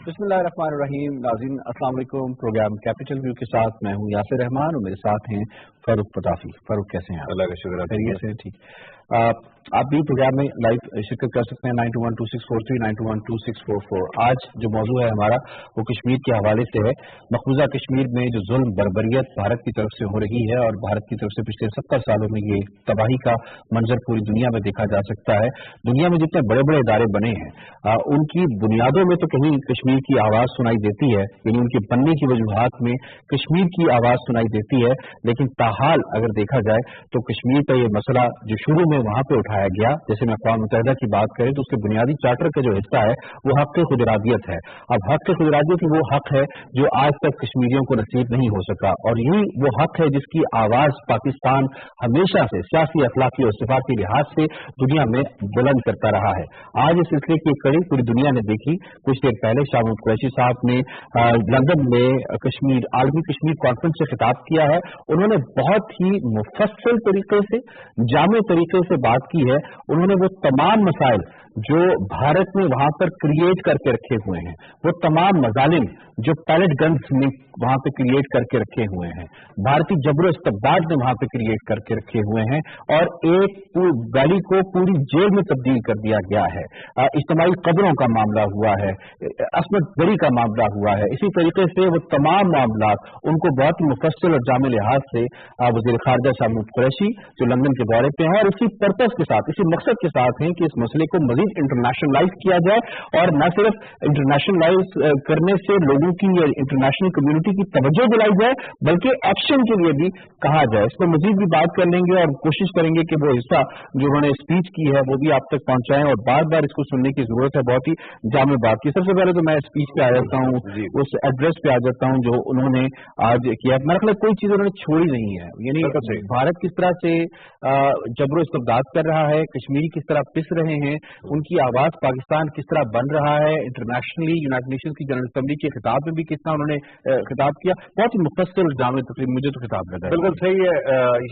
बिस्मिल्लाहिर्रहमानिर्रहीम। नाज़रीन अस्सलाम वालेकुम। प्रोग्राम कैपिटल व्यू के साथ मैं हूँ यासिर रहमान और मेरे साथ हैं फारूक पताफी। फारूक कैसे हैं आप? अल्लाह का शुक्र। खैरियत से? ठीक। आप भी प्रोग्राम में लाइव शिरकत कर सकते हैं 92126439 921264। आज जो मौजू है हमारा वो कश्मीर के हवाले से है। मकबूजा कश्मीर में जो जुल्म बर्बरियत भारत की तरफ से हो रही है और भारत की तरफ से पिछले 70 सालों में ये तबाही का मंजर पूरी दुनिया में देखा जा सकता है। दुनिया में जितने बड़े बड़े इदारे बने हैं उनकी बुनियादों में तो कहीं कश्मीर की आवाज सुनाई देती है, यानी उनके बनने की वजूहात में कश्मीर की आवाज सुनाई देती है। लेकिन ताहाल अगर देखा जाए तो कश्मीर का ये मसला जो शुरू में वहां पे उठाया गया, जैसे मैं अक़वाम मुत्तहिदा की बात करें तो उसके बुनियादी चार्टर का जो हिस्सा है वो हक़ खुदरादियत है। अब हक़ खुदरादियत वो हक है जो आज तक कश्मीरियों को नसीब नहीं हो सका, और यही वो हक है जिसकी आवाज पाकिस्तान हमेशा से सियासी, अखलाकी और सिफाती लिहाज से दुनिया में बुलंद करता रहा है। आज इस सिलसिले की कड़ी पूरी दुनिया ने देखी। कुछ देर पहले शाह महमूद कुरैशी साहब ने लंदन में कश्मीर आलमी कश्मीर कॉन्फ्रेंस से खिताब किया है। उन्होंने बहुत ही मुफस्सल तरीके से, जामे तरीके से बात की है। उन्होंने वो तमाम मसाइल जो भारत ने वहां पर क्रिएट करके रखे हुए हैं, वो तमाम मजालिम जो पैलेट गन्स ने वहां पे क्रिएट करके रखे हुए हैं, भारतीय जबर इस्तबदाद ने वहां पे क्रिएट करके रखे हुए हैं, और एक वैली को पूरी जेल में तब्दील कर दिया गया है। इज्तिमाई कब्रों का मामला हुआ है, असमत दरी का मामला हुआ है। इसी तरीके से वो तमाम मामला उनको बहुत ही मुफस्सल और जामे लिहाज से वज़ीर ख़ारिजा शाह महमूद कुरैशी जो लंदन के दौरे पे हैं और इसी पर्पज के साथ, इसी मकसद के साथ हैं कि इस मसले को मजीद इंटरनेशनलाइज किया जाए, और न सिर्फ इंटरनेशनलाइज करने से लोगों की या इंटरनेशनल कम्युनिटी की तवज्जो दिलाई जाए, बल्कि एक्शन के लिए भी कहा जाए। इस पर मजीद भी बात कर लेंगे और कोशिश करेंगे कि वो हिस्सा जो उन्होंने स्पीच की है वो भी आप तक पहुंचाएं, और बार बार इसको सुनने की जरूरत है। बहुत ही जामे बात की। सबसे पहले तो मैं स्पीच पे आ जाता हूँ, उस एड्रेस पे आ जाता हूँ जो उन्होंने आज किया। मेरा ख्याल कोई चीज उन्होंने छोड़ी नहीं है, यानी भारत किस तरह से जबरो इस्तबदाद कर रहा है, कश्मीरी किस तरह पिस रहे हैं, उनकी आवाज पाकिस्तान किस तरह बन रहा है, इंटरनेशनली यूनाइटेड नेशंस की जनरल असेंबली के खिताब में भी किस तरह उन्होंने खिताब किया। बहुत ही मुफस्सल जामे तकरीब मुझे तो खिताब लगा। बिल्कुल सही है।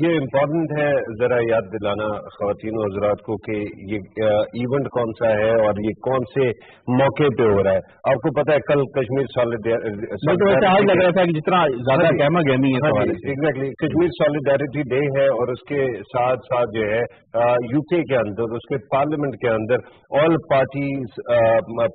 ये इम्पोर्टेंट है जरा याद दिलाना ख्वातीन और हज़रात को कि ये इवेंट कौन सा है और ये कौन से मौके पे हो रहा है। आपको पता है कल कश्मीर सॉलिडेरिटी लग रहा था कि जितना ज्यादा गहमा गहमी है। एग्जैक्टली, कश्मीर सॉलिडेरिटी डे है, और उसके साथ साथ जो है यूके के अंदर उसके पार्लियामेंट के अंदर ऑल पार्टीज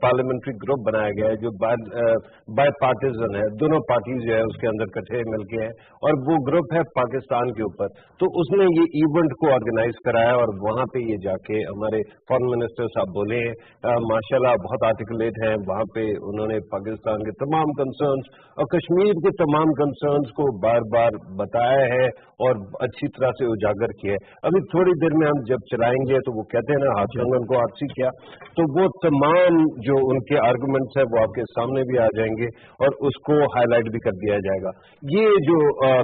पार्लियामेंट्री ग्रुप बनाया गया है जो बाय पार्टीजन है। दोनों पार्टीज जो है उसके अंदर इकट्ठे मिलके हैं, और वो ग्रुप है पाकिस्तान के ऊपर। तो उसने ये इवेंट को ऑर्गेनाइज कराया, और वहां पे ये जाके हमारे फॉरेन मिनिस्टर साहब बोले हैं, माशाल्लाह बहुत आर्टिकुलेट हैं। वहां पे उन्होंने पाकिस्तान के तमाम कंसर्न्स और कश्मीर के तमाम कंसर्न्स को बार बार बताया है और अच्छी तरह से उजागर किया है। अभी थोड़ी देर में हम जब चलाएंगे तो वो कहते हैं ना हाथ कंगन को हाथ सी किया, तो वो तमाम जो उनके आर्गुमेंट्स है वो आपके सामने भी आ जाएंगे और उसको हाईलाइट भी कर दिया जाएगा। ये जो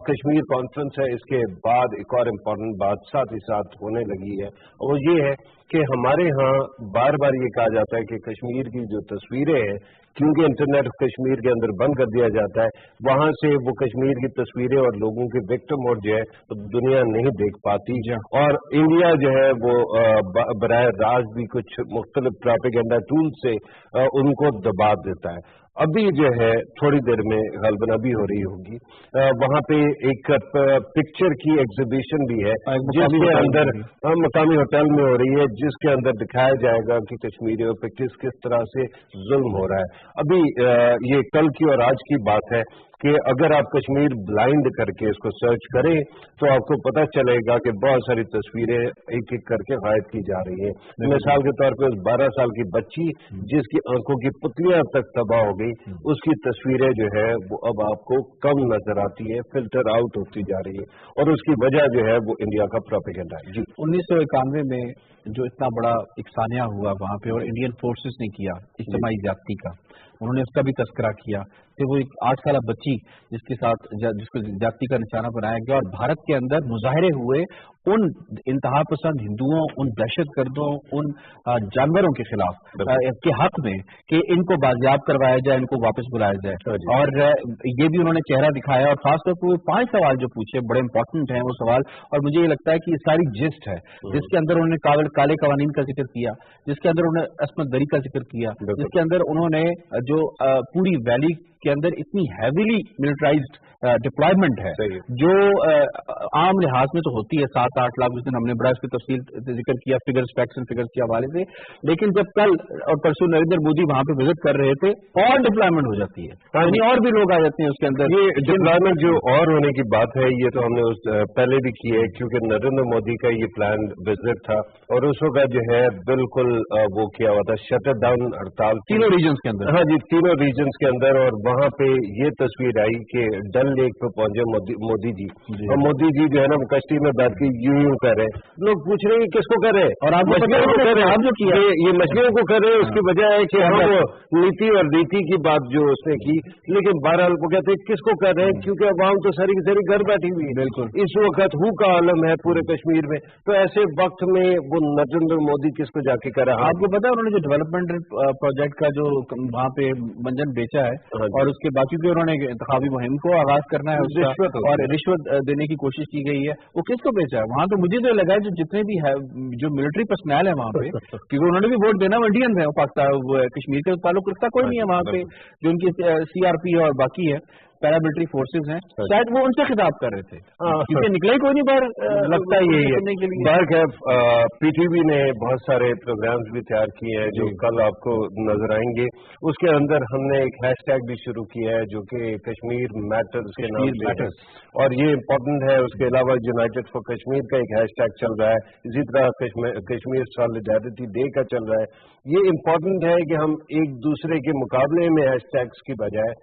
कश्मीर कॉन्फ्रेंस है, इसके बाद एक और इम्पोर्टेंट बात साथ ही साथ होने लगी है, वो ये है कि हमारे यहाँ बार बार ये कहा जाता है कि कश्मीर की जो तस्वीरें हैं, क्योंकि इंटरनेट कश्मीर के अंदर बंद कर दिया जाता है, वहां से वो कश्मीर की तस्वीरें और लोगों के विक्टिम और जो है तो दुनिया नहीं देख पाती, और इंडिया जो है वो बराह रास्त भी कुछ मुख्तलिफ प्रोपेगेंडा टूल से उनको दबा देता है। अभी जो है थोड़ी देर में गलबन अभी हो रही होगी, वहां पे एक पिक्चर की एग्जीबिशन भी है जिसके अंदर मकामी होटल में हो रही है, जिसके अंदर दिखाया जाएगा कि कश्मीरियों पे किस तरह से जुल्म हो रहा है। अभी ये कल की और आज की बात है कि अगर आप कश्मीर ब्लाइंड करके इसको सर्च करें तो आपको पता चलेगा कि बहुत सारी तस्वीरें एक एक करके गायब की जा रही हैं। मिसाल के तौर पे उस 12 साल की बच्ची जिसकी आंखों की पुतलियां तक तबाह हो गई, उसकी तस्वीरें जो है वो अब आपको कम नजर आती है, फिल्टर आउट होती जा रही है, और उसकी वजह जो है वो इंडिया का प्रोपेगेंडा है। जी, 1991 में जो इतना बड़ा एक सानिया हुआ वहां पे, और इंडियन फोर्सेस ने किया इज्तिमाई ज्यादती का, उन्होंने उसका भी तस्करा किया कि वो एक 8 साल बच्ची जिसको ज्यादती का निशाना बनाया गया, और भारत के अंदर मुजाहरे हुए उन इंतहा पसंद हिंदुओं, उन दहशत गर्दों, उन जानवरों के खिलाफ के हक में कि इनको बाजियाब करवाया जाए, इनको वापस बुलाया जाए। और ये भी उन्होंने चेहरा दिखाया, और खासतौर पर 5 सवाल जो पूछे बड़े इंपॉर्टेंट हैं वो सवाल, और मुझे ये लगता है कि ये सारी जिस्ट है जिसके अंदर उन्होंने काले कवानीन का जिक्र किया, जिसके अंदर उन्होंने असमत दरी का जिक्र किया, जिसके अंदर उन्होंने जो पूरी वैली के अंदर इतनी हैवीली मिलिटराइज्ड डिप्लॉयमेंट है जो आम लिहाज में तो होती है 7-8 लाख, उस दिन हमने बड़ा इसकी तफसील जिक्र किया फिगर्स, फैक्ट्स एंड फिगर्स के हवाले से, लेकिन जब कल और परसों नरेंद्र मोदी वहां पे विजिट कर रहे थे और डिप्लॉयमेंट हो जाती है, यानी और भी लोग आ जाते हैं उसके अंदर। ये डिप्लॉयमेंट जो और होने की बात है ये तो हमने पहले भी की है, क्योंकि नरेंद्र मोदी का ये प्लान विजिट था और उस वक्त जो है बिल्कुल वो किया हुआ था, शटर डाउन हड़ताल तीनों रीजन्स के अंदर। हाँ जी, तीनों रीजन्स के अंदर, और वहाँ पे ये तस्वीर आई कि डल लेक पे पहुंचे मोदी जी, और मोदी जी जो है ना कश्ती में बैठ के यूं कर रहे हैं। लोग पूछ रहे हैं किसको कर रहे हैं, और आप मछलियों को कर रहे हैं, आप जो किया ये मछलियों को कर रहे हैं। उसकी वजह है कि हम नीति और रीति की बात जो उसने की, लेकिन बहरहाल वो कहते हैं किसको कर रहे हैं, क्योंकि अवाम तो सारी की सारी घर बैठी हुई है। बिल्कुल इस वक्त हु का आलम है पूरे कश्मीर में, तो ऐसे वक्त में वो नरेंद्र मोदी किसको जाके कर रहा है। आपको पता है उन्होंने जो डेवलपमेंट प्रोजेक्ट का जो वहाँ पे मंजन बेचा है और उसके बाकी भी उन्होंने इंतखाबी मुहिम को आगाज करना है उसका, और रिश्वत देने की कोशिश की गई है, वो किसको बेचा है वहाँ? तो मुझे तो लगा है जो जितने भी है जो मिलिट्री पर्सनल है वहाँ पे, क्योंकि उन्होंने भी वोट देना, वो इंडियन है, पाकिस्तान कश्मीर के ताल्लुक रखता कोई नहीं है वहाँ पे, जो उनकी CRP और बाकी है पैरामिलिट्री फोर्सेज हैं, शायद वो उनसे खिताब कर रहे थे, क्योंकि निकला ही कोई नहीं बाहर, लगता ही यही है। बाहर PTV ने बहुत सारे प्रोग्राम्स भी तैयार किए हैं जो कल आपको नजर आएंगे। उसके अंदर हमने एक हैशटैग भी शुरू किया है जो कि कश्मीर मैटर्स के नाम से, और ये इम्पोर्टेंट है। उसके अलावा यूनाइटेड फॉर कश्मीर का एक हैशटैग चल रहा है, इसी तरह कश्मीर सॉलिडारिटी डे का चल रहा है। ये इम्पोर्टेंट है कि हम एक दूसरे के मुकाबले में हैशटैग्स की बजाय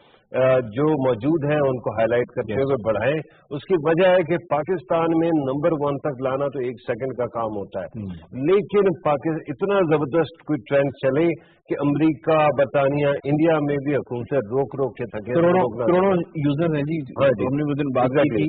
जो मौजूद हैं उनको हाईलाइट करते हुए बढ़ाएं। उसकी वजह है कि पाकिस्तान में नंबर 1 तक लाना तो 1 सेकंड का काम होता है, लेकिन इतना जबरदस्त कोई ट्रेंड चले कि अमेरिका, बरतानिया, इंडिया में भी हुकूमतें रोक के थके, करोड़ों यूजर हैं जी। हमने उस दिन बात की थी,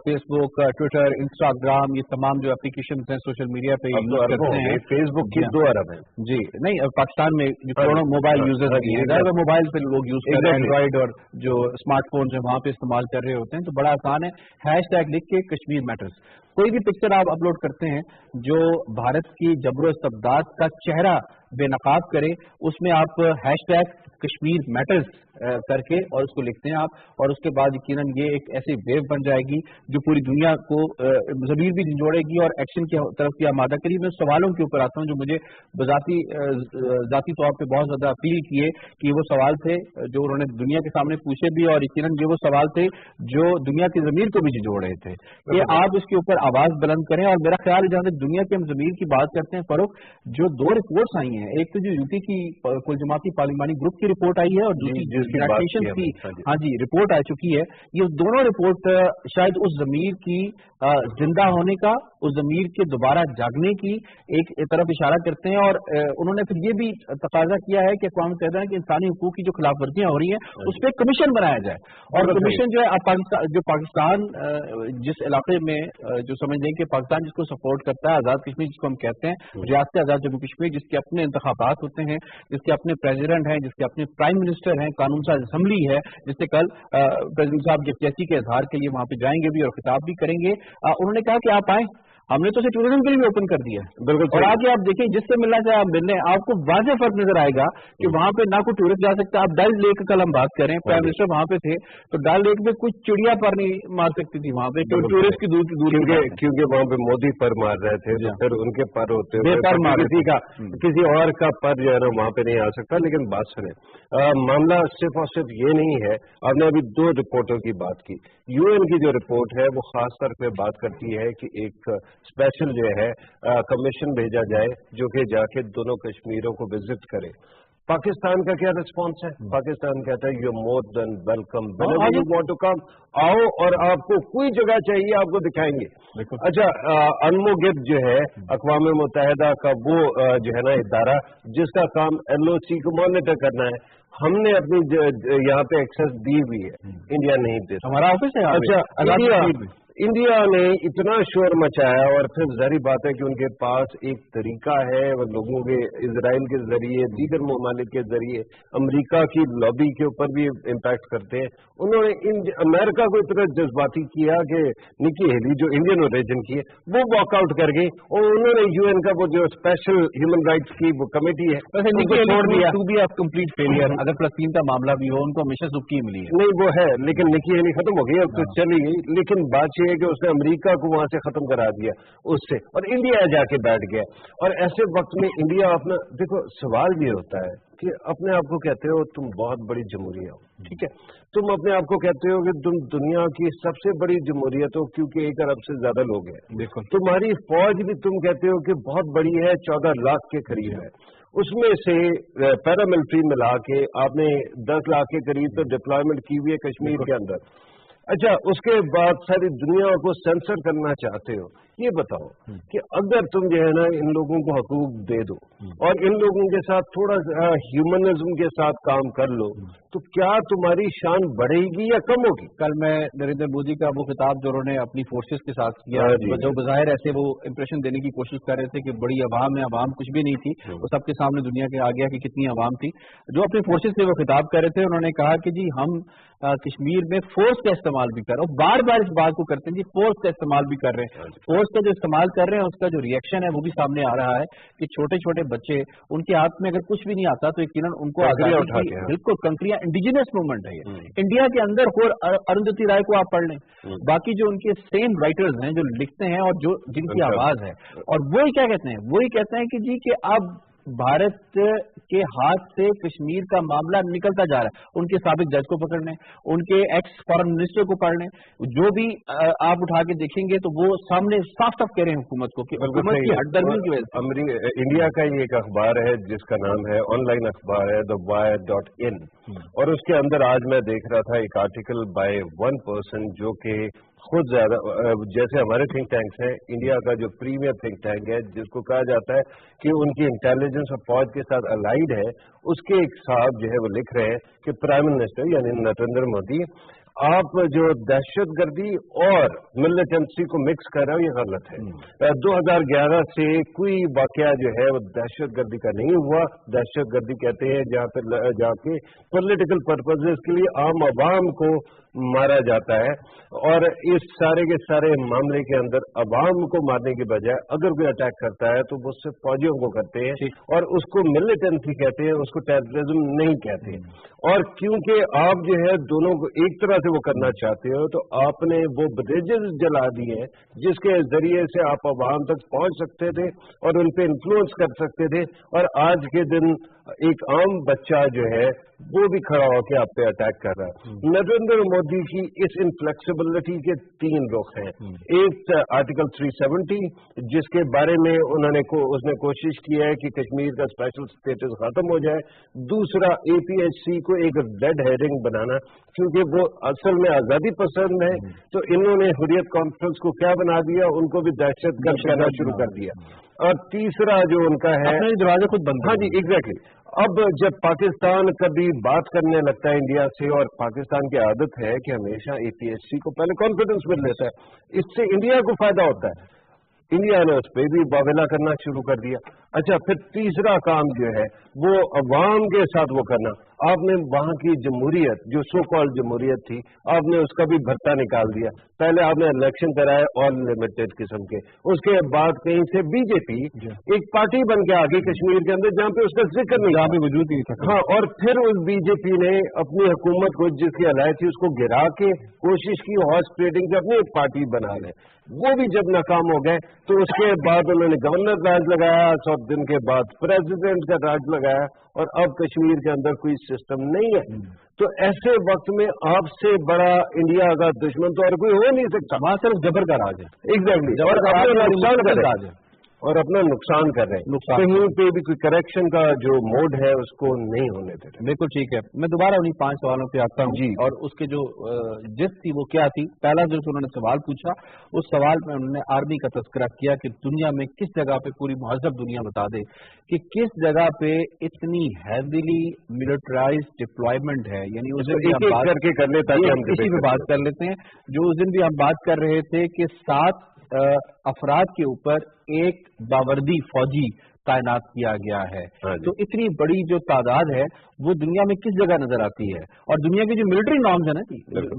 फेसबुक, ट्विटर, इंस्टाग्राम, ये तमाम जो एप्लीकेशन हैं सोशल मीडिया पे यूज करते हैं। फेसबुक की 2 अरब है जी, नहीं पाकिस्तान में करोड़ों मोबाइल यूजर हैं, मोबाइल पे लोग यूज कर रहे हैं, एंड्रॉइड और जो स्मार्टफोन है वहां पे इस्तेमाल कर रहे होते हैं। तो बड़ा आसान है, हैशटैग लिख के कश्मीर मैटर्स, कोई भी पिक्चर आप अपलोड करते हैं जो भारत की जबरो इस्तबदाद का चेहरा बेनकाब करे, उसमें आप हैशटैग कश्मीर मैटर्स करके और उसको लिखते हैं आप, और उसके बाद यकीनन ये एक ऐसी वेव बन जाएगी जो पूरी दुनिया को ज़मीर भी जोड़ेगी और एक्शन की तरफ भी आमादा करेगी। मैं सवालों के ऊपर आता हूँ जो मुझे ज़ाती तौर पे बहुत ज़्यादा अपील किए, कि वो सवाल थे जो उन्होंने दुनिया के सामने पूछे भी, और यकीनन ये वो सवाल थे जो दुनिया की ज़मीर को भी जोड़ रहे थे कि आप इसके ऊपर आवाज़ बुलंद करें। और मेरा ख्याल है जहाँ तक दुनिया के हम ज़मीर की बात करते हैं फरूख, जो 2 रिपोर्ट्स आई हैं, एक तो जो यूपी की कुल जमाती पार्लिमानी ग्रुप की रिपोर्ट आई है और दूसरी यूनाइटेड नेशंस की हाँ जी रिपोर्ट आ चुकी है। ये दोनों रिपोर्ट शायद उस ज़मीर की जिंदा होने का, उस ज़मीर के दोबारा जागने की एक तरफ इशारा करते हैं, और उन्होंने फिर ये भी तकाजा किया है कि अक़वाम मुत्तहिदा की इंसानी हुकूक की जो खिलाफ वर्जियां हो रही हैं उस पर कमीशन बनाया जाए, और कमीशन जो है पाकिस्तान जिस इलाके में जो समझ लें कि पाकिस्तान जिसको सपोर्ट करता है, आज़ाद कश्मीर जिसको हम कहते हैं, रियासत आज़ाद जम्मू कश्मीर, जिसके अपने इंतखाबात होते हैं, जिसके अपने प्रेसिडेंट हैं, जिसके अपने प्राइम मिनिस्टर हैं, कानून साज असेंबली है, जिससे कल प्रेसिडेंट साहब जैसी के इजहार के लिए वहां पे जाएंगे भी और खिताब भी करेंगे। उन्होंने कहा कि आप आए, हमने तो सिर्फ टूरिज्म के लिए ओपन कर दिया है। बिल्कुल, और आगे आप देखें जिससे मिलना चाहे आप मिलने, आपको वाज़ेह फर्क नजर आएगा कि वहां पे ना कोई टूरिस्ट जा सकता। आप डल लेक कल हम बात करें, प्राइम मिनिस्टर वहां पे थे, तो डल लेक में कुछ चिड़िया पर नहीं मार सकती थी वहां पे, टूरिस्ट की दूर क्योंकि वहां पे मोदी पर मार रहे थे, तो फिर उनके पर होते हुए किसी और का पर जो है ना वहां पे नहीं आ सकता। लेकिन बात सुने, मामला सिर्फ और सिर्फ ये नहीं है। आपने अभी 2 रिपोर्टों की बात की, UN की जो रिपोर्ट है वो खास तौर पे बात करती है कि एक स्पेशल जो है कमीशन भेजा जाए जो कि जाके दोनों कश्मीरों को विजिट करे। पाकिस्तान का क्या रिस्पॉन्स है? पाकिस्तान कहता है you more than welcome, whenever you want to come, आओ, और आपको कोई जगह चाहिए आपको दिखाएंगे। अच्छा, अनमो गिफ्ट जो है अक़वाम मुत्तहिदा का वो जो है ना इदारा जिसका काम LOC को मॉनिटर करना है, हमने अपनी यहाँ पे एक्सेस दी हुई है, इंडिया नहीं दे। हमारा ऑफिस है। अच्छा, इंडिया ने इतना शोर मचाया और फिर जाहिर बात है कि उनके पास एक तरीका है, वो लोगों के इजराइल के जरिए, दीगर ममालिक के जरिए, अमेरिका की लॉबी के ऊपर भी इम्पैक्ट करते हैं। उन्होंने अमेरिका को इतना जज्बाती किया कि निकी हेली जो इंडियन ओरिजिन की है वो वॉकआउट कर गई और उन्होंने यूएन का वो जो स्पेशल ह्यूमन राइट्स की वो कमेटी है उनको छोड़ दिया। To be a complete failure, अगर फलस्तीन का मामला भी हो, उनको हमेशा सुबकी मिली है। नहीं वो है, लेकिन निकी हेली खत्म हो गई, अब तो चली गई। लेकिन बात यह है कि उसने अमेरिका को वहां से खत्म करा दिया उससे, और इंडिया जाके बैठ गया। और ऐसे वक्त में इंडिया अपना, देखो सवाल ये होता है कि अपने आप को कहते हो तुम बहुत बड़ी जमहूरियत हो, ठीक है, तुम अपने आप को कहते हो कि तुम दुनिया की सबसे बड़ी जमहूरियत हो क्योंकि 1 अरब से ज्यादा लोग हैं, बिल्कुल। तुम्हारी फौज भी तुम कहते हो कि बहुत बड़ी है, 14 लाख के करीब है, उसमें से पैरामिलिट्री मिला के आपने 10 लाख के करीब तो डिप्लॉयमेंट की हुई है कश्मीर के अंदर। अच्छा, उसके बाद सारी दुनिया को सेंसर करना चाहते हो। ये बताओ कि अगर तुम जो है ना इन लोगों को हकूक दे दो और इन लोगों के साथ थोड़ा ह्यूमनिज्म के साथ काम कर लो तो क्या तुम्हारी शान बढ़ेगी या कम होगी? कल मैं नरेंद्र मोदी का वो खिताब जो उन्होंने अपनी फोर्सेस के साथ किया, जो बज़ाहिर ऐसे वो इंप्रेशन देने की कोशिश कर रहे थे कि बड़ी आवाम है, आवाम कुछ भी नहीं थी, वो सबके सामने दुनिया के आ गया कि कितनी आवाम थी। जो अपनी फोर्सेस से वो खिताब कर रहे थे, उन्होंने कहा कि जी हम कश्मीर में फोर्स का इस्तेमाल भी कर रहे हैं, बार बार इस बात को करते हैं जी, फोर्स का इस्तेमाल भी कर रहे हैं। फोर्स का जो इस्तेमाल कर रहे हैं उसका जो रिएक्शन है वो भी सामने आ रहा है कि छोटे छोटे बच्चे, उनके हाथ में अगर कुछ भी नहीं आता तो यकीनन उनको बिल्कुल कंकरियां, इंडिजिनस मूवमेंट है ये इंडिया के अंदर। और अरुंधति राय को आप पढ़ लें, बाकी जो उनके सेम राइटर्स हैं जो लिखते हैं और जो जिनकी आवाज है, और वही क्या कहते हैं, वही कहते हैं कि जी कि अब भारत के हाथ से कश्मीर का मामला निकलता जा रहा है। उनके साबिक जज को पकड़ने, उनके एक्स फॉरेन मिनिस्टर को पकड़ने, जो भी आप उठा के देखेंगे तो वो सामने साफ साफ कह रहे हैं हुकूमत को कि हुकूमत की हटदर्मी की वजह से। इंडिया का ये एक अखबार है जिसका नाम है, ऑनलाइन अखबार है thewire.in, और उसके अंदर आज मैं देख रहा था एक आर्टिकल बाय वन पर्सन जो कि खुद ज्यादा, जैसे हमारे थिंक टैंक्स हैं, इंडिया का जो प्रीमियर थिंक टैंक है जिसको कहा जाता है कि उनकी इंटेलिजेंस और फौज के साथ अलाइड है, उसके एक साहब जो है वो लिख रहे हैं कि प्राइम मिनिस्टर यानी नरेंद्र मोदी, आप जो दहशतगर्दी और मिलिटेंसी को मिक्स कर रहे हो ये गलत है। 2011 से कोई वाकया जो है वो दहशतगर्दी का नहीं हुआ। दहशतगर्दी कहते हैं जहाँ पे जाके पॉलिटिकल पर्पजेस के लिए आम आवाम को मारा जाता है, और इस सारे के सारे मामले के अंदर अवाम को मारने के बजाय अगर कोई अटैक करता है तो वो सिर्फ फौजियों को करते हैं और उसको मिलिटेंसी कहते हैं, उसको टेररिज्म नहीं कहते। और क्योंकि आप जो है दोनों को एक तरह से वो करना चाहते हो तो आपने वो ब्रिजेस जला दिए हैं जिसके जरिए से आप अवाम तक पहुंच सकते थे और उन पे इन्फ्लुएंस कर सकते थे, और आज के दिन एक आम बच्चा जो है वो भी खड़ा होकर आप पे अटैक कर रहा है। नरेंद्र मोदी की इस इनफ्लेक्सिबिलिटी के 3 रुख हैं। एक आर्टिकल 370 जिसके बारे में उसने कोशिश की है कि कश्मीर का स्पेशल स्टेटस खत्म हो जाए। दूसरा APHC को एक रेड हेरिंग बनाना, क्योंकि वो असल में आजादी पसंद है, तो इन्होंने हुर्रियत कॉन्फ्रेंस को क्या बना दिया, उनको भी दहशतगर्द कहना शुरू कर दिया। और तीसरा जो उनका है, दरवाजे खुद बंद। हाँ जी, एग्जैक्टली। अब जब पाकिस्तान कभी बात करने लगता है इंडिया से, और पाकिस्तान की आदत है कि हमेशा APHC को पहले कॉन्फिडेंस मिल लेता है, इससे इंडिया को फायदा होता है। इंडिया ने उस पर भी बावेला करना शुरू कर दिया। अच्छा, फिर तीसरा काम जो है वो अवाम के साथ वो करना। आपने वहां की जमहूरियत, जो सो कॉल जमहूरियत थी, आपने उसका भी भत्ता निकाल दिया। पहले आपने इलेक्शन कराए ऑल लिमिटेड किस्म के, उसके बाद कहीं से बीजेपी एक पार्टी बन के आ गई कश्मीर के अंदर जहां पे उसका जिक्र नहीं, जहां पे वजूद नहीं था। हाँ, और फिर उस बीजेपी ने अपनी हुकूमत को जिसकी अलाय थी उसको गिरा के कोशिश की हॉर्स ट्रेडिंग से अपनी एक पार्टी बना ले। वो भी जब नाकाम हो गए तो उसके बाद उन्होंने गवर्नर राज लगाया, 100 दिन के बाद प्रेसिडेंट का राज लगाया, और अब कश्मीर के अंदर कोई सिस्टम नहीं है। तो ऐसे वक्त में आपसे बड़ा इंडिया का दुश्मन तो और कोई हो नहीं सकता। वहां सिर्फ जबर का राज है। एग्जैक्टली, जबर का राज है। اور اپنا نقصان کر رہے ہیں. کہیں پہ بھی کوئی کریکشن کا جو موڈ ہے اس کو نہیں ہونے دے رہے. بالکل ٹھیک ہے. میں دوبارہ انہیں 5 سوالوں پہ آتا ہوں جی. اور اس کے جو جس تھی وہ کیا تھی. پہلا جو انہوں نے سوال پوچھا اس سوال میں انہوں نے آرمی کا تذکرہ کیا کہ دنیا میں کس جگہ پہ, پوری مہذب دنیا بتا دے کہ کس جگہ پہ اتنی ہیویلی ملٹرائز ڈپلائمنٹ ہے. یعنی اس دن بھی ہم اسی پہ بات کر لیتے ہیں. جو اس دن بھی ہم بات کر رہے تھے کہ 7 افراد کے اوپر ایک باوردی فوجی تعینات کیا گیا ہے. تو اتنی بڑی جو تعداد ہے وہ دنیا میں کس جگہ نظر آتی ہے. اور دنیا کی جو ملٹری نارمز ہیں نا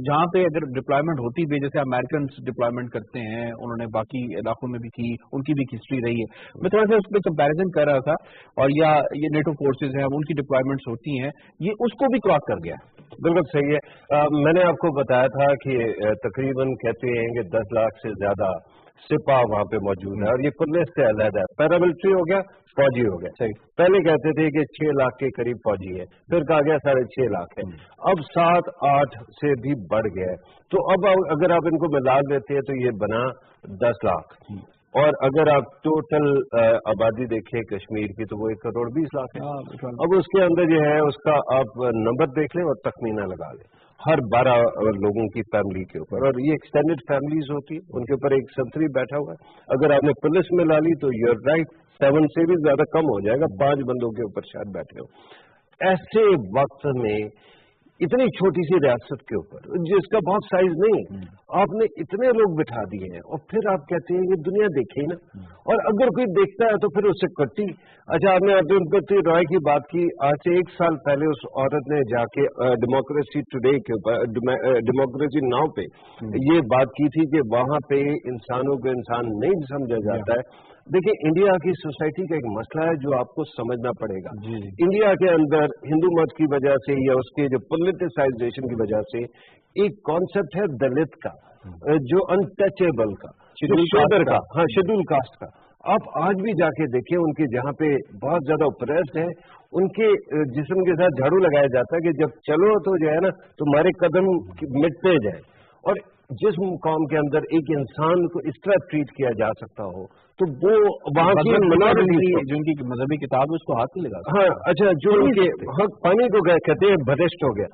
جہاں پہ اگر ڈپلائمنٹ ہوتی بھی, جیسے امریکنس ڈپلائمنٹ کرتے ہیں, انہوں نے باقی علاقوں میں بھی کی, ان کی بھی ہسٹری رہی ہے. میں تھوڑا سا اس پہ کمپیریزن کر رہا تھا. اور یا یہ نیٹو فورسز ہیں ان کی ڈپلائمنٹس ہوتی ہیں, یہ اس کو بھی کراس کر گیا. بالکل صحیح ہے. میں نے آپ کو بتایا تھا کہ تقریباً کہتے ہیں کہ 10 لاکھ سے زیادہ سپاہ وہاں پہ موجود ہے, اور یہ پولیس سے علیحدہ ہے. پیراملٹری ہو گیا, فوجی ہو گیا. صحیح. پہلے کہتے تھے کہ 6 لاکھ کے قریب فوجی ہے, پھر کہا گیا 6.5 لاکھ ہے, اب 7-8 سے بھی بڑھ گیا ہے. تو اب اگر آپ ان کو ملا دیتے ہیں تو یہ بنا 10 لاکھ. اور اگر آپ ٹوٹل آبادی دیکھیں کشمیر کی تو وہ 1.20 کروڑ ہے. اب اس کے اندر جو ہے اس کا آپ نمبر دیکھ لیں اور تخمینہ لگا لیں ہر 12 لوگوں کی فیملی کے اوپر. اور یہ ایکسٹینڈیڈ فیملیز ہوتی ہیں, ان کے اوپر ایک سنتری بیٹھا ہوا ہے. اگر آپ نے پولیس میں لا لی تو یو آر رائٹ, 7 سے بھی زیادہ کم ہو جائے گا, 5 بندوں کے اوپر شاید بیٹھے ہو. ایسے وقت میں اتنی چھوٹی سی ریاست کے اوپر جس کا بہت سائز نہیں, آپ نے اتنے لوگ بٹھا دیے ہیں, اور پھر آپ کہتے ہیں یہ دنیا دیکھے نا, اور اگر کوئی دیکھتا ہے تو پھر اس سے کٹی. اچھا, آپ نے ارجن رائے کی بات کی. آج سے 1 سال پہلے اس عورت نے جا کے ڈیموکریسی ٹوڈے کے اوپر, ڈیموکریسی ناؤ پہ یہ بات کی تھی کہ وہاں پہ انسانوں کو انسان نہیں سمجھا جاتا ہے. دیکھیں, انڈیا کی سوسائٹی کا ایک مسئلہ ہے جو آپ کو سمجھنا پڑے گا. انڈیا کے اندر ہندو مت کی وجہ سے یا اس کے جو پولیٹیسائزیشن کی وجہ سے ایک کانسیپٹ ہے دلت کا, جو انٹچیبل کا, شودر کا, ہاں شیڈول کاسٹ کا. آپ آج بھی جا کے دیکھیں ان کے جہاں پہ بہت زیادہ اوپریسڈ ہیں, ان کے جسم کے ساتھ جھاڑو لگایا جاتا ہے کہ جب چلو تو جو ہے نا تمہارے قدم مٹتے جائیں. اور جس قوم کے اندر ایک انسان کو اس طرح ٹریٹ کیا جا سکتا ہو تو وہ وہاں کی جن کی مذہبی کتاب ہے اس کو ہاتھ نہیں لگا. ہاں اچھا, جو ان کے حق پانی کو کہتے ہیں بھرشٹ ہو گیا,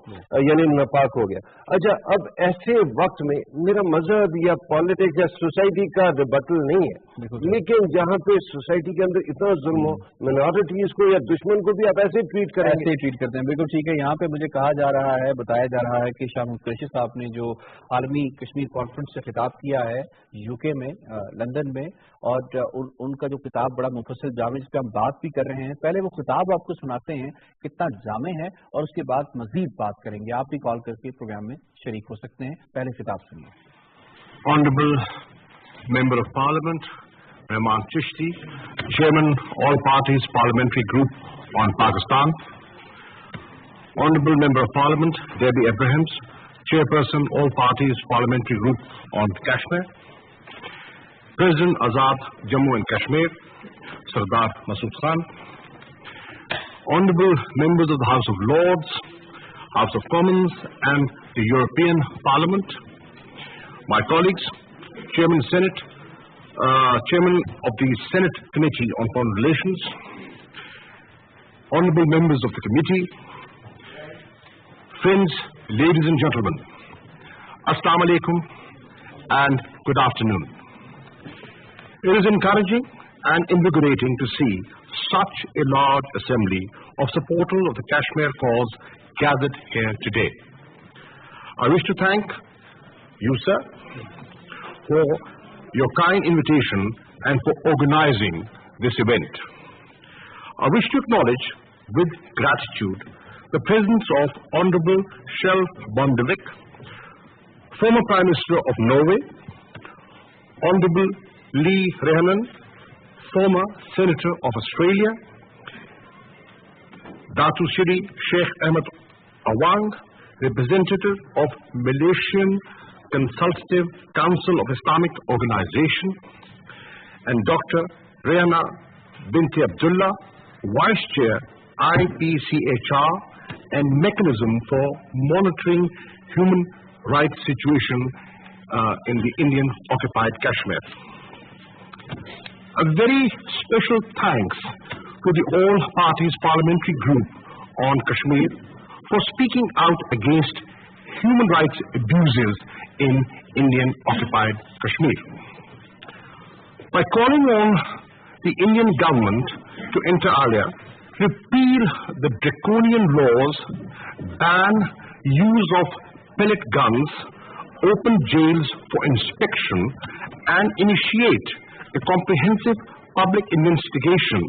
یعنی ناپاک ہو گیا. اچھا, اب ایسے وقت میں میرا مذہب یا پالیٹکس یا سوسائٹی کا ریبٹل نہیں ہے, لیکن جہاں پہ سوسائٹی کے اندر اتنا ظلم ہو, مینارٹیز کو یا دشمن کو بھی آپ ایسے ٹریٹ کریں, ایسے ٹریٹ کرتے ہیں. بالکل ٹھیک ہے. یہاں پہ مجھے کہا جا رہا ہے, بتایا جا رہا ہے کہ شاہ محمود قریشی صاحب نے جو عالمی کشمیر کانفرنس سے خطاب کیا ہے UK میں, لندن میں, اور ان کا جو کتاب بڑا مفصل جامع جس پہ ہم بات بھی کر رہے ہیں, پہلے وہ کتاب آپ کو سناتے ہیں کتنا جامع ہے, اور اس کے بعد مزید بات کریں گے. آپ بھی کال کر کے پروگرام میں شریک ہو سکتے ہیں. پہلے کتاب سنیے. Honorable Member of Parliament Rehman Chishti, Chairman All Parties Parliamentary Group on Pakistan. Honorable Member of Parliament Debbie Abrahams, Chairperson All Parties Parliamentary Group on Kashmir. President Azad Jammu and Kashmir, Sardar Masood Khan. Honorable Members of the House of Lords, House of Commons and the European Parliament. My colleagues, Chairman Senate, Chairman of the Senate Committee on Foreign Relations. Honorable Members of the Committee. Friends, ladies and gentlemen, Assalamu alaikum and good afternoon. It is encouraging and invigorating to see such a large assembly of supporters of the Kashmir cause gathered here today. I wish to thank you, sir, for your kind invitation and for organizing this event. I wish to acknowledge with gratitude the presence of Honorable Kjell Bondevik, former Prime Minister of Norway, Honorable Lee Rehman, former Senator of Australia, Datu Shri Sheikh Ahmed Awang, representative of Malaysian Consultative Council of Islamic Organization, and Dr. Rehana Binti Abdullah, Vice Chair, IPCHR, and Mechanism for Monitoring Human Rights Situation in the Indian Occupied Kashmir. a very special thanks to the All Parties Parliamentary Group on Kashmir for speaking out against human rights abuses in Indian occupied Kashmir. By calling on the Indian government to inter alia, repeal the draconian laws, ban use of pellet guns, open jails for inspection, and initiate a comprehensive public investigation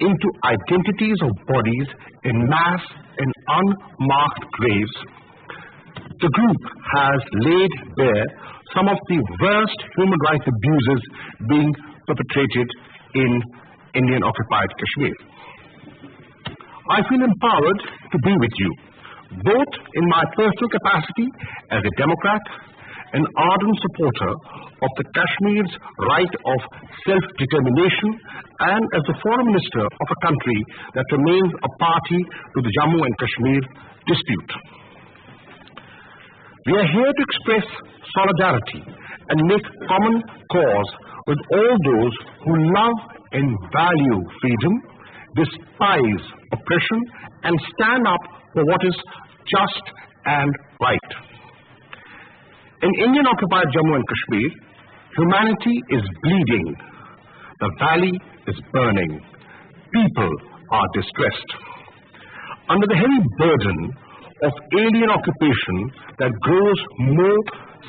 into identities of bodies in mass and unmarked graves, the group has laid bare some of the worst human rights abuses being perpetrated in Indian occupied Kashmir. I feel empowered to be with you, both in my personal capacity as a Democrat, an ardent supporter of the Kashmir's right of self-determination, and as the Foreign Minister of a country that remains a party to the Jammu and Kashmir dispute. We are here to express solidarity and make common cause with all those who love and value freedom, despise oppression, and stand up for what is just and right. In Indian occupied Jammu and Kashmir, humanity is bleeding. The valley is burning. People are distressed. Under the heavy burden of alien occupation that grows more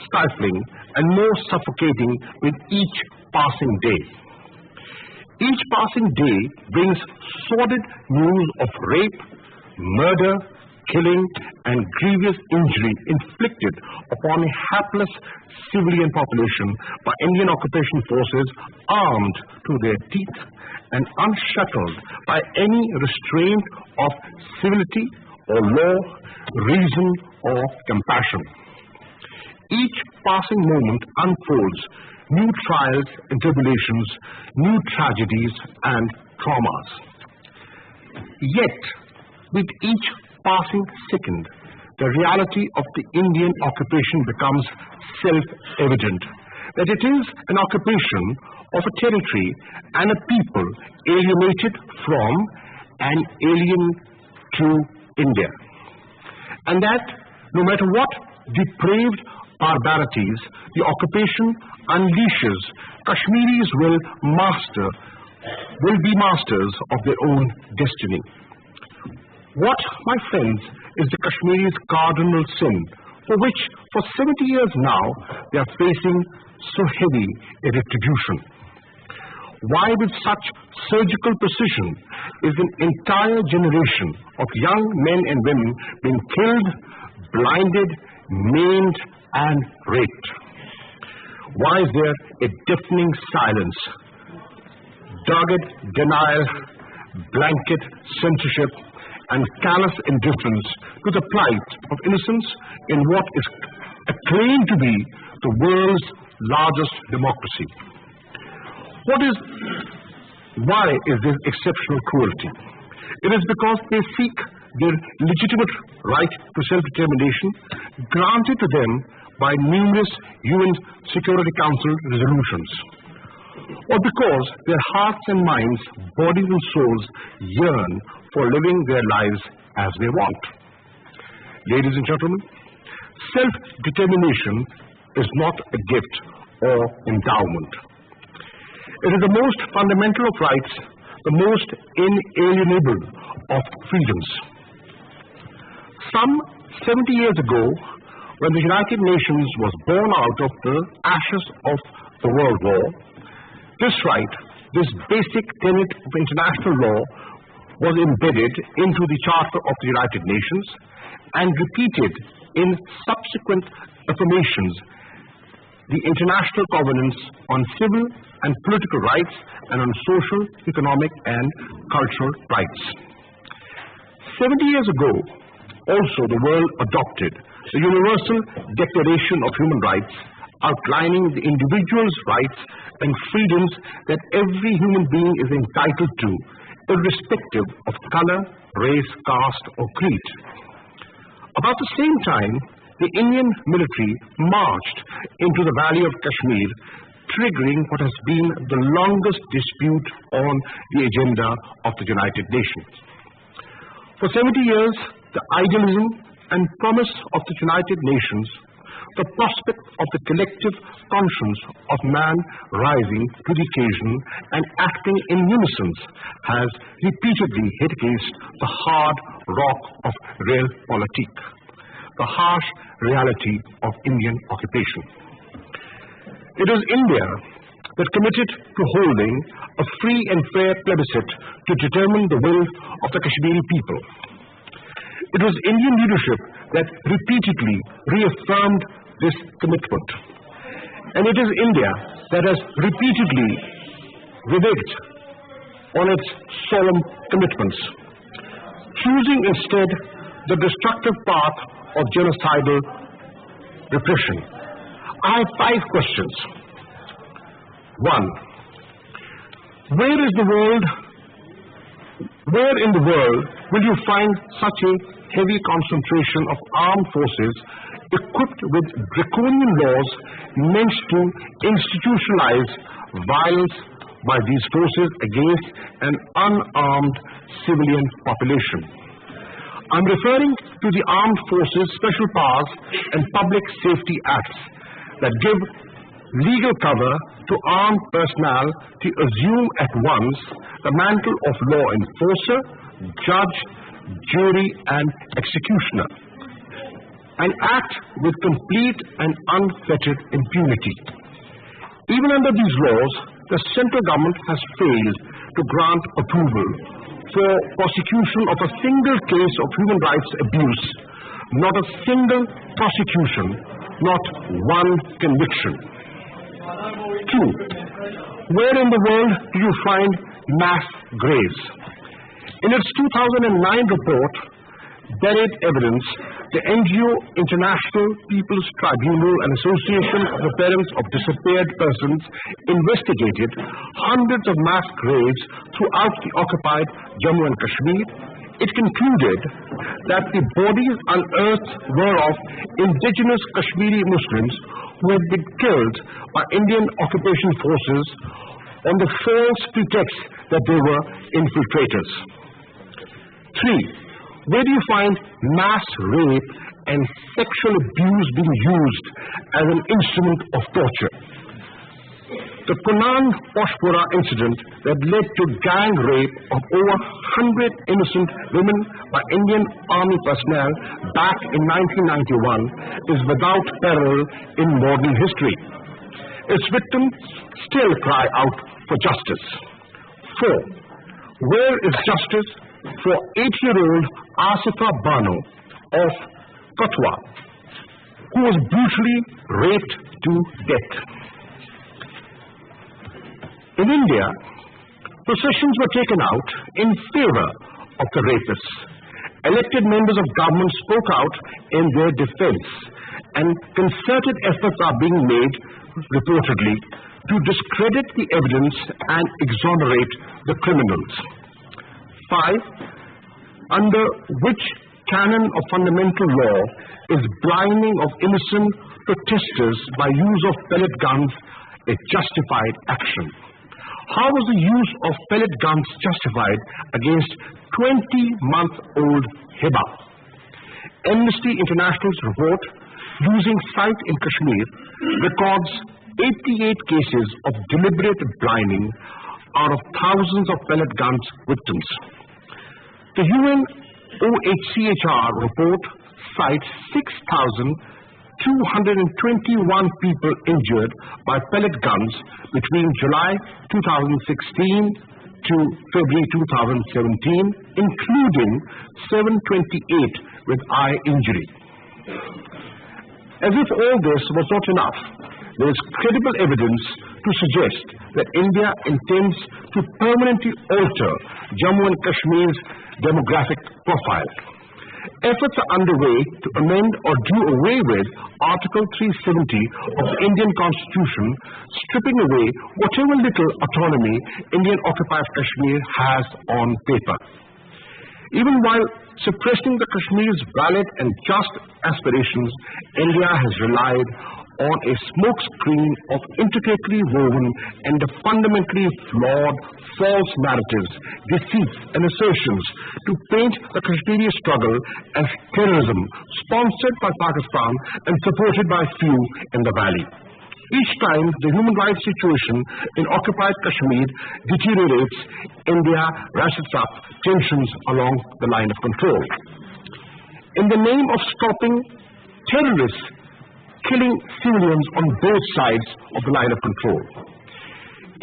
stifling and more suffocating with each passing day. Each passing day brings sordid news of rape, murder, killing, and grievous injury inflicted upon a hapless civilian population by Indian occupation forces armed to their teeth and unshackled by any restraint of civility or law, reason or compassion. Each passing moment unfolds new trials and tribulations, new tragedies and traumas. Yet, with each passing second, the reality of the Indian occupation becomes self-evident, that it is an occupation of a territory and a people alienated from and alien to India. And that no matter what depraved barbarities the occupation unleashes, Kashmiris will be masters of their own destiny. What, my friends, is the Kashmiris' cardinal sin, for which for 70 years now they are facing so heavy a retribution? Why with such surgical precision is an entire generation of young men and women being killed, blinded, maimed and raped? Why is there a deafening silence, dogged denial, blanket censorship and callous indifference to the plight of innocents in what is acclaimed to be the world's largest democracy? Why is this exceptional cruelty? It is because they seek their legitimate right to self-determination granted to them by numerous UN Security Council resolutions, or because their hearts and minds, bodies and souls yearn for living their lives as they want. Ladies and gentlemen, self-determination is not a gift or endowment. It is the most fundamental of rights, the most inalienable of freedoms. Some 70 years ago, when the United Nations was born out of the ashes of the World War, this right, this basic tenet of international law, was embedded into the Charter of the United Nations and repeated in subsequent affirmations, the International Covenants on Civil and Political Rights and on Social, Economic and Cultural Rights. 70 years ago, also the world adopted the Universal Declaration of Human Rights, outlining the individual's rights and freedoms that every human being is entitled to, irrespective of color, race, caste or creed. About the same time, the Indian military marched into the valley of Kashmir triggering what has been the longest dispute on the agenda of the United Nations. For 70 years, the idealism and promise of the United Nations, the prospect of the collective conscience of man rising to the occasion and acting in unison, has repeatedly hit against the hard rock of realpolitik, the harsh reality of Indian occupation. It is India that committed to holding a free and fair plebiscite to determine the will of the Kashmiri people. It was Indian leadership that repeatedly reaffirmed this commitment. And it is India that has repeatedly reneged on its solemn commitments, choosing instead the destructive path of genocidal repression. I have 5 questions. 1. Where in the world will you find such a heavy concentration of armed forces equipped with draconian laws meant to institutionalize violence by these forces against an unarmed civilian population? I'm referring to the Armed Forces Special Powers and Public Safety Acts that give legal cover to armed personnel to assume at once the mantle of law enforcer, judge, jury and executioner, and act with complete and unfettered impunity. Even under these laws, the central government has failed to grant approval for prosecution of a single case of human rights abuse, not a single prosecution, not one conviction. 2. Where in the world do you find mass graves? In its 2009 report, Buried Evidence, the NGO International People's Tribunal and Association of the Parents of Disappeared Persons investigated hundreds of mass graves throughout the occupied Jammu and Kashmir. It concluded that the bodies unearthed were of indigenous Kashmiri Muslims who had been killed by Indian occupation forces on the false pretext that they were infiltrators. 3. Where do you find mass rape and sexual abuse being used as an instrument of torture? The Kunan Poshpura incident that led to gang rape of over 100 innocent women by Indian Army personnel back in 1991 is without parallel in modern history. Its victims still cry out for justice. 4. Where is justice for 8-year-old Asifa Bano of Katwa, who was brutally raped to death? In India, processions were taken out in favor of the rapists. Elected members of government spoke out in their defense, and concerted efforts are being made, reportedly, to discredit the evidence and exonerate the criminals. 5. Under which canon of fundamental law is blinding of innocent protesters by use of pellet guns a justified action? How was the use of pellet guns justified against 20-month-old Hiba? Amnesty International's report, using site in Kashmir, records 88 cases of deliberate blinding out of thousands of pellet guns victims. The UN OHCHR report cites 6,221 people injured by pellet guns between July 2016 to February 2017, including 728 with eye injury. As if all this was not enough, there is credible evidence to suggest that India intends to permanently alter Jammu and Kashmir's demographic profile. Efforts are underway to amend or do away with Article 370 of the Indian Constitution, stripping away whatever little autonomy Indian occupied Kashmir has on paper. Even while suppressing the Kashmir's valid and just aspirations, India has relied on a smokescreen of intricately woven and fundamentally flawed false narratives, deceits and assertions to paint the Kashmiri struggle as terrorism sponsored by Pakistan and supported by few in the valley. Each time the human rights situation in occupied Kashmir deteriorates, India ratchets up tensions along the line of control. In the name of stopping terrorists killing civilians on both sides of the line of control,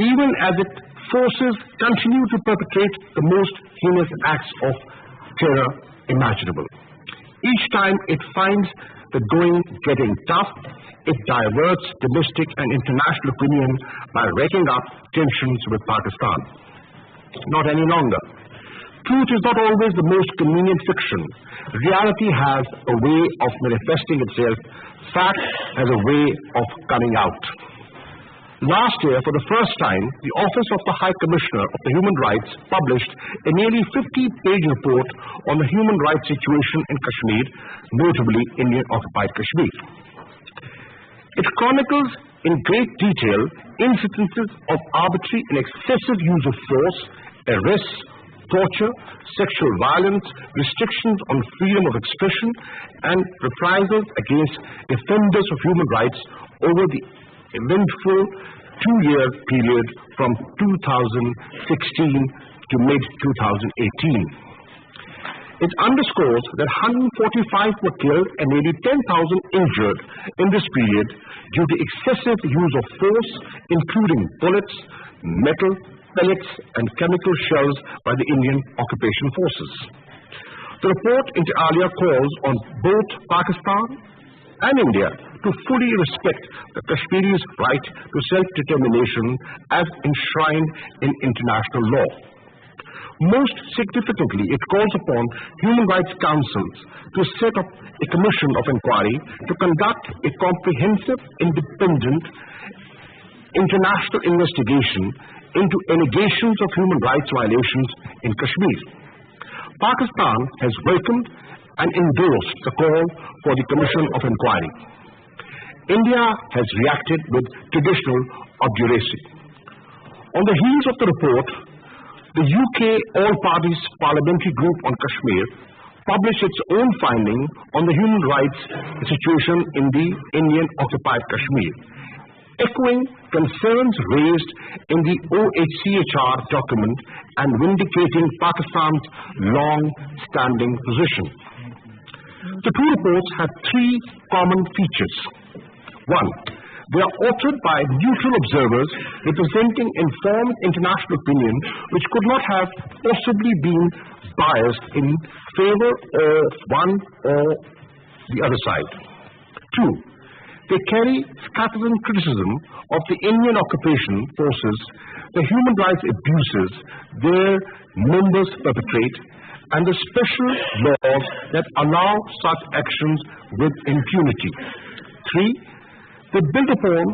even as its forces continue to perpetrate the most heinous acts of terror imaginable. Each time it finds the going getting tough, it diverts domestic and international opinion by raking up tensions with Pakistan. Not any longer. Truth is not always the most convenient fiction. Reality has a way of manifesting itself. Fact has a way of coming out. Last year, for the first time, the Office of the High Commissioner of the Human Rights published a nearly 50-page report on the human rights situation in Kashmir, notably Indian-occupied Kashmir. It chronicles in great detail instances of arbitrary and excessive use of force, arrests, torture, sexual violence, restrictions on freedom of expression, and reprisals against defenders of human rights over the eventful two-year period from 2016 to mid-2018. It underscores that 145 were killed and nearly 10,000 injured in this period due to excessive use of force, including bullets, metal, pellets, and chemical shells by the Indian occupation forces. The report inter alia calls on both Pakistan and India to fully respect the Kashmiris' right to self-determination as enshrined in international law. Most significantly, it calls upon human rights councils to set up a commission of inquiry to conduct a comprehensive, independent international investigation into allegations of human rights violations in Kashmir. Pakistan has welcomed and endorsed the call for the commission of inquiry. India has reacted with traditional obduracy. On the heels of the report, the UK All-Parties Parliamentary Group on Kashmir published its own finding on the human rights situation in the Indian-occupied Kashmir, echoing concerns raised in the OHCHR document and vindicating Pakistan's long-standing position. The two reports have three common features. One, they are authored by neutral observers representing informed international opinion which could not have possibly been biased in favor of one or the other side. Two, they carry scattered criticism of the Indian occupation forces, the human rights abuses their members perpetrate, and the special laws that allow such actions with impunity. Three, they build upon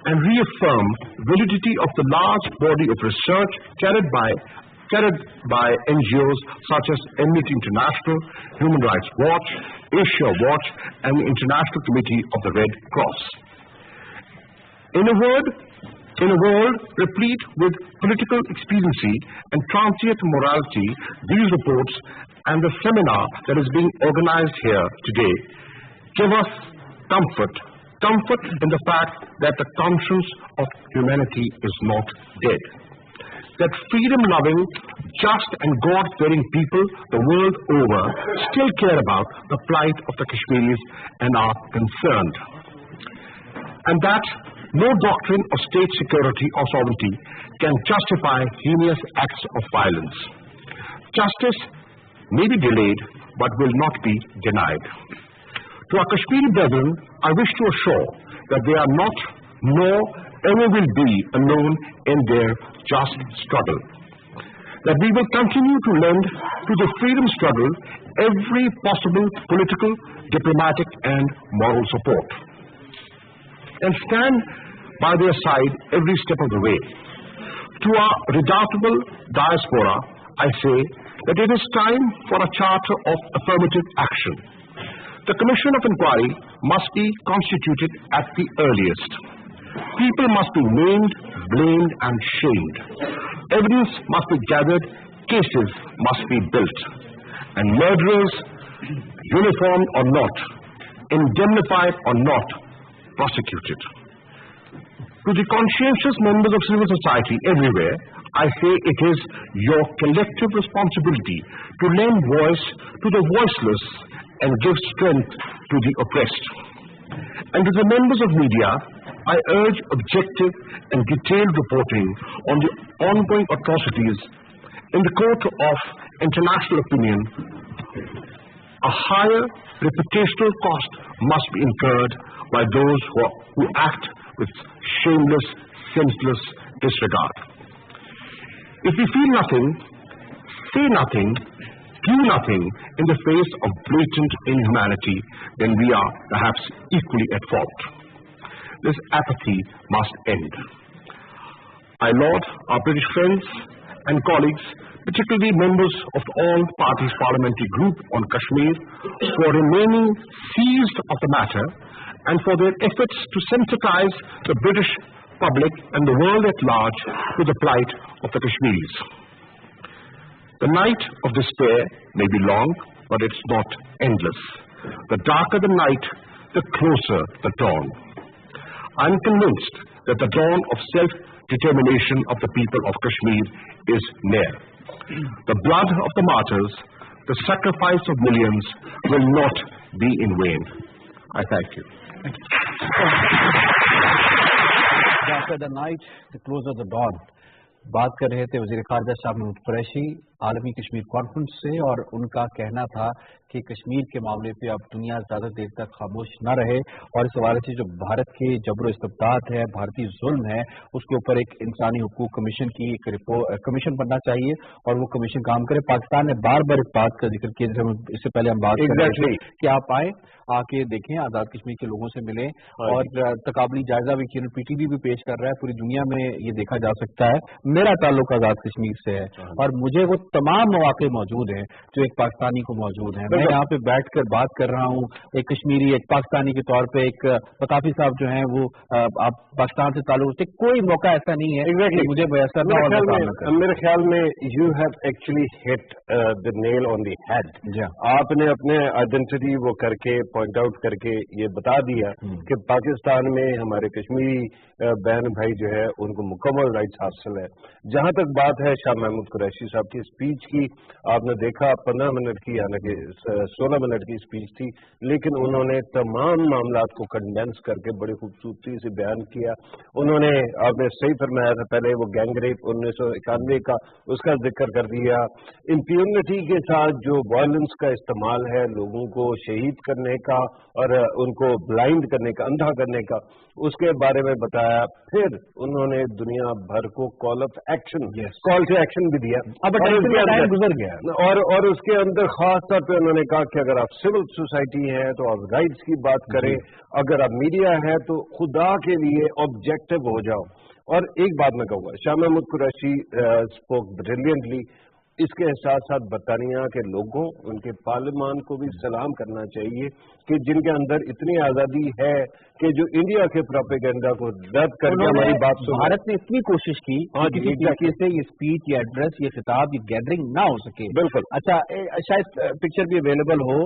and reaffirm validity of the large body of research carried by NGOs such as Amnesty International, Human Rights Watch, Asia Watch, and the International Committee of the Red Cross. In a world replete with political expediency and transient morality, these reports and the seminar that is being organized here today give us comfort in the fact that the conscience of humanity is not dead. That freedom-loving, just and God-fearing people the world over still care about the plight of the Kashmiris and are concerned. And that no doctrine of state security or sovereignty can justify heinous acts of violence. Justice may be delayed, but will not be denied. To our Kashmiri brethren, I wish to assure that they are not, nor ever will be, alone in their just struggle. That we will continue to lend to the freedom struggle every possible political, diplomatic, and moral support, and stand by their side every step of the way. To our redoubtable diaspora, I say that it is time for a charter of affirmative action. The Commission of Inquiry must be constituted at the earliest. People must be named, blamed and shamed. Evidence must be gathered, cases must be built, and murderers, uniformed or not, indemnified or not, prosecuted. To the conscientious members of civil society everywhere, I say it is your collective responsibility to lend voice to the voiceless and give strength to the oppressed. And to the members of media, I urge objective and detailed reporting on the ongoing atrocities. In the court of international opinion, a higher reputational cost must be incurred by those who act with shameless, senseless disregard. If we feel nothing, say nothing, do nothing in the face of blatant inhumanity, then we are perhaps equally at fault. This apathy must end. I laud our British friends and colleagues, particularly members of all parties' parliamentary group on Kashmir, for remaining seized of the matter and for their efforts to sensitize the British public and the world at large to the plight of the Kashmiris. The night of despair may be long, but it's not endless. The darker the night, the closer the dawn. I'm convinced that the dawn of self-determination of the people of Kashmir is near. The blood of the martyrs, the sacrifice of millions will not be in vain. I thank you. After the night, the closer the dawn. बात कर रहे थे वज़ीर ख़ारजा शाह महमूद कुरैशी आलमी Kashmir conference से, और उनका कहना था कि कश्मीर के मामले पे अब दुनिया ज़्यादा देर तक खामोश न रहे, और इस हवाले से जो भारत के जबर इस्तबदाद है, भारतीय जुल्म है, उसके ऊपर एक इंसानी हुकूक कमीशन की एक कमीशन बनना चाहिए और वो कमीशन काम करे। पाकिस्तान ने बार बार इस बात का जिक्र किया, जैसे इससे पहले हम बात कर रहे थे कि आप आए, आके देखें, आज़ाद कश्मीर के लोगों से मिलें, और तकाबली जायजा भी PTV भी पेश कर रहा है, पूरी दुनिया में ये देखा जा सकता है। मेरा ताल्लुक आज़ाद कश्मीर से है और मुझे वो तमाम मौके मौजूद हैं जो एक पाकिस्तानी को मौजूद हैं। मैं यहाँ पे बैठकर बात कर रहा हूँ एक कश्मीरी, एक पाकिस्तानी के तौर पे। एक पताफी साहब जो हैं वो आप पाकिस्तान से ताल्लुक से, कोई मौका ऐसा नहीं है कि मुझे मैसर ना हो। मेरे ख्याल में you have actually hit the nail on the head. आपने अपने आइडेंटिटी वो करके पॉइंट आउट करके ये बता दिया कि पाकिस्तान में हमारे कश्मीरी बहन भाई जो है उनको मुकम्मल राइट्स हासिल है। जहां तक बात है शाह महमूद कुरैशी साहब की स्पीच की, आपने देखा 15 मिनट की यानी कि 16 मिनट की स्पीच थी, लेकिन उन्होंने तमाम मामलात को कंडेंस करके बड़ी खूबसूरती से बयान किया। उन्होंने, आपने सही फरमाया था पहले, वो गैंग रेप 1991 का उसका जिक्र कर दिया। इम्प्यूनिटी के साथ जो वायलेंस का इस्तेमाल है लोगों को शहीद करने का और उनको ब्लाइंड करने का, अंधा करने का, उसके बारे में बताया। फिर उन्होंने दुनिया भर को कॉल टू एक्शन भी दिया। अब टाइम गुजर गया, और उसके अंदर खास तौर पे उन्होंने कहा कि अगर आप सिविल सोसाइटी है तो आप राइट्स की बात करें, अगर आप मीडिया है तो खुदा के लिए ऑब्जेक्टिव हो जाओ। और एक बात मैं कहूँगा, शाह महमूद कुरैशी स्पोक ब्रिलियंटली। इसके साथ साथ बरतानिया के लोगों, उनके पार्लियामान को भी सलाम करना चाहिए कि जिनके अंदर इतनी आज़ादी है कि जो इंडिया के प्रोपेगेंडा को रद्द करके हमारी बात सुन। भारत ने इतनी कोशिश की किसी तरीके से ये स्पीच, ये एड्रेस, ये खिताब, ये गैदरिंग ना हो सके। बिल्कुल। अच्छा, शायद पिक्चर भी अवेलेबल हो,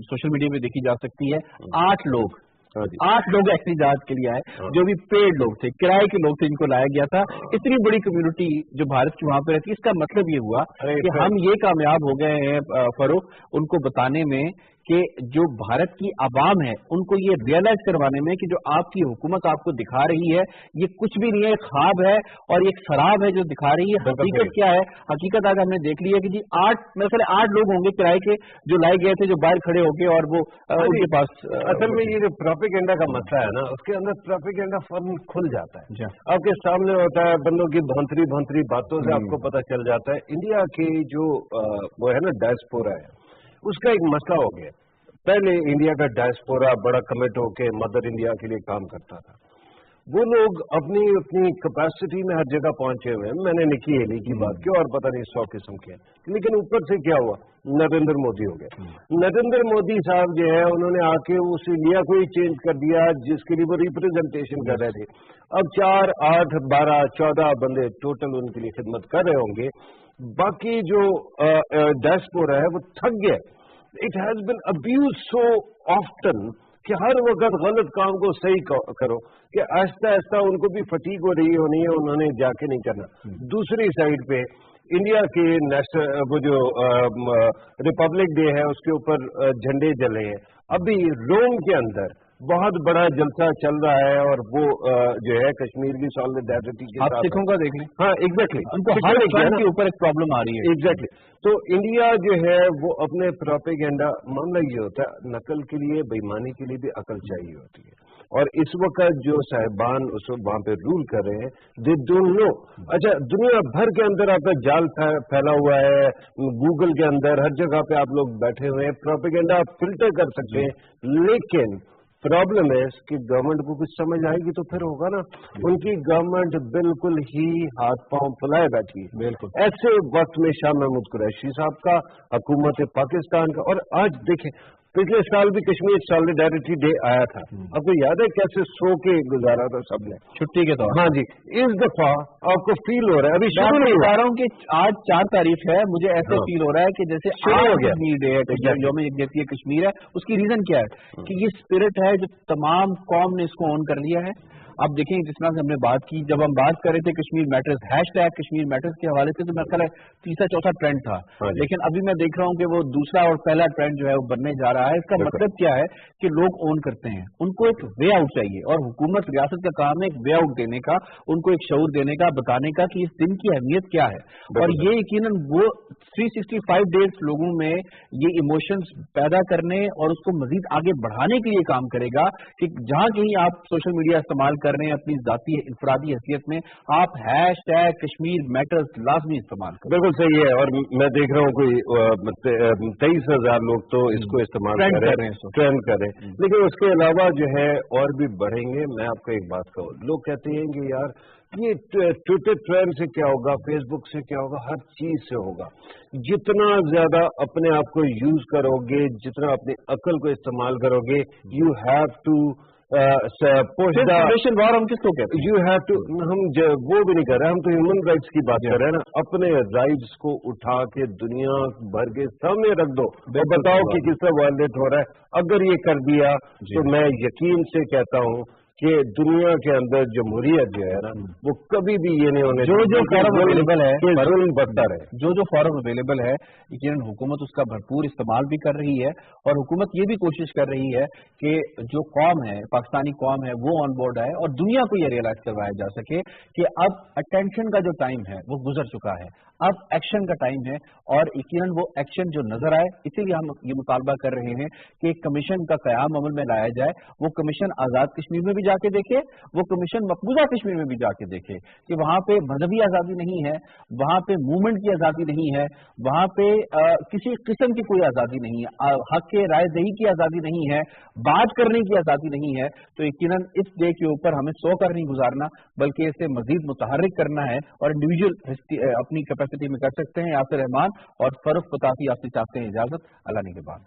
सोशल मीडिया में देखी जा सकती है। 8 लोग एहतजाज के लिए आए, जो भी पेड लोग थे, किराए के लोग थे, इनको लाया गया था। इतनी बड़ी कम्युनिटी जो भारत की वहां पर रहती है, इसका मतलब ये हुआ कि हम ये कामयाब हो गए हैं फरूख, उनको बताने में कि जो भारत की आवाम है उनको ये रियलाइज करवाने में कि जो आपकी हुकूमत आपको दिखा रही है ये कुछ भी नहीं है, ख्वाब है और ये एक शराब है जो दिखा रही है। हकीकत क्या है? हकीकत आज हमने देख ली है कि जी 8 लोग होंगे किराए के जो लाए गए थे, जो बाहर खड़े होके, और वो उनके पास असल में ये जो प्रोपेगेंडा का मसला है ना, उसके अंदर प्रोपेगेंडा फौरन खुल जाता है, आपके सामने होता है, बंदों की भौंतरी बातों से आपको पता चल जाता है। इंडिया की जो वो है ना डायस्पोरा है, उसका एक मसला हो गया। पहले इंडिया का डायस्पोरा बड़ा कमिट होके मदर इंडिया के लिए काम करता था, वो लोग अपनी अपनी कैपेसिटी में हर जगह पहुंचे हुए हैं। मैंने निकी हेली की बात की और पता नहीं 100 किस्म के, लेकिन ऊपर से क्या हुआ, नरेंद्र मोदी हो गए। नरेंद्र मोदी साहब जो है उन्होंने आके उस इंडिया को ही चेंज कर दिया जिसके लिए वो रिप्रेजेंटेशन कर रहे थे। अब 4, 8, 12, 14 बंदे टोटल उनके लिए खिदमत कर रहे होंगे। बाकी जो डायस्पोरा है वो थक गया। It has been abuse so often कि हर वक्त गलत काम को सही करो, कि आहिस्ता आहिस्ता उनको भी फटीक हो रही होनी है, उन्होंने जाके नहीं करना। दूसरी साइड पे इंडिया के नेशनल वो जो रिपब्लिक डे है उसके ऊपर झंडे जले हैं। अभी रोम के अंदर बहुत बड़ा जलसा चल रहा है और वो जो है कश्मीर की सॉलिडारिटी के आप सिखों का देख लें। हाँ एग्जैक्टली, उनको हर ट्रेंड के ऊपर एक प्रॉब्लम आ रही है। एग्जैक्टली। तो इंडिया जो है वो अपने प्रोपेगेंडा, मामला ये होता है नकल के लिए, बेईमानी के लिए भी अकल चाहिए होती है। और इस वक्त जो साहिबान उस वहां पे रूल कर रहे हैं, दे डोंट नो। अच्छा, दुनिया भर के अंदर आपका जाल फैला हुआ है, गूगल के अंदर हर जगह पे आप लोग बैठे हुए हैं, प्रोपेगेंडा आप फिल्टर कर सकते हैं, लेकिन प्रॉब्लम है कि गवर्नमेंट को कुछ समझ आएगी तो फिर होगा ना। उनकी गवर्नमेंट बिल्कुल ही हाथ पांव फैलाए बैठी है। बिल्कुल ऐसे वक्त में शाह महमूद कुरैशी साहब का, हुकूमत पाकिस्तान का, और आज देखें पिछले साल भी कश्मीर सॉलिडारिटी डे आया था, आपको याद है कैसे सो के गुजारा था सबने छुट्टी के तौर। हाँ जी, इस दफा आपको फील हो रहा है, अभी शुरू नहीं बता रहा हूँ कि आज 4 तारीख है, मुझे ऐसे फील हो रहा है कि जैसे शुरू हो गया कश्मीर डे है, यौम यकजहती कश्मीर है। उसकी रीजन क्या है कि ये स्पिरिट है जो तमाम कौम ने इसको ऑन कर लिया है। आप देखें जिस तरह से हमने बात की, जब हम बात कर रहे थे Kashmir matters, hashtag Kashmir matters के हवाले से, तो मेरा ख्याल है तीसरा चौथा ट्रेंड था, लेकिन अभी मैं देख रहा हूं कि वो दूसरा और पहला ट्रेंड जो है वो बनने जा रहा है। इसका मतलब क्या है कि लोग ओन करते हैं, उनको एक वे आउट चाहिए, और हुकूमत रियासत का काम है एक वे आउट देने का, उनको एक शऊर देने का, बताने का कि इस दिन की अहमियत क्या है। और ये यकीनन वो 365 डेज लोगों में ये इमोशंस पैदा करने और उसको मजीद आगे बढ़ाने के लिए काम करेगा कि जहां कहीं आप सोशल मीडिया इस्तेमाल कर रहे हैं अपनी जाती इंफरादी हैसियत में, आप हैशटैग कश्मीर मैटर्स लाजमी इस्तेमाल करें। बिल्कुल सही है। और मैं देख रहा हूँ कोई 23,000 लोग तो इसको इस्तेमाल कर रहे हैं, ट्रेंड कर रहे हैं, लेकिन उसके अलावा जो है और भी बढ़ेंगे। मैं आपको एक बात कहूँ, लोग कहते हैं कि यार ये ट्विटर ट्रेंड से क्या होगा, फेसबुक से क्या होगा, हर चीज से होगा। जितना ज्यादा अपने आप को यूज करोगे, जितना अपनी अकल को इस्तेमाल करोगे, यू हैव टू वॉर हम किसको कहते हैं? यू हैव टू, हम वो भी नहीं कर रहे, हम तो ह्यूमन राइट्स की बात कर रहे हैं ना। अपने राइट्स को उठा के दुनिया भर के सामने रख दो और बताओ कि किस तरह वायलेट हो रहा है। अगर ये कर दिया तो मैं यकीन से कहता हूँ कि दुनिया के अंदर जमहूरियत जो है ना वो कभी भी ये नहीं होने, जो फॉरम अवेलेबल है जुल्म बढ़ता रहे, जो फॉरम अवेलेबल है, यकीनन हुकूमत उसका भरपूर इस्तेमाल भी कर रही है। और हुकूमत ये भी कोशिश कर रही है कि जो कौम है, पाकिस्तानी कौम है, वो ऑन बोर्ड आए और दुनिया को ये रियलाइज करवाया जा सके कि अब अटेंशन का जो टाइम है वो गुजर चुका है, अब एक्शन का टाइम है। और यकीनन वो एक्शन जो नजर आए, इसीलिए हम ये मुतालबा कर रहे हैं कि एक कमीशन का कयाम अमल में लाया जाए। वो कमीशन आजाद कश्मीर में भी जाके देखे, वो कमीशन मकबूजा कश्मीर में भी जाके देखे कि वहां पे मजहबी आजादी नहीं है, वहां पे मूवमेंट की आजादी नहीं है, वहां पे किसी किस्म की कोई आजादी नहीं है, हक के राय दही की आजादी नहीं है, बात करने की आजादी नहीं है। तो यकीनन इस डे के ऊपर हमें सौ कर नहीं गुजारना, बल्कि इसे मजीद मुतहर्रिक करना है और इंडिविजुअल अपनी कैपेसिटी में कर सकते हैं। यासिर रहमान और फरूख पतासी आपसे चाहते हैं इजाजत, अल्लाह ने के बाद।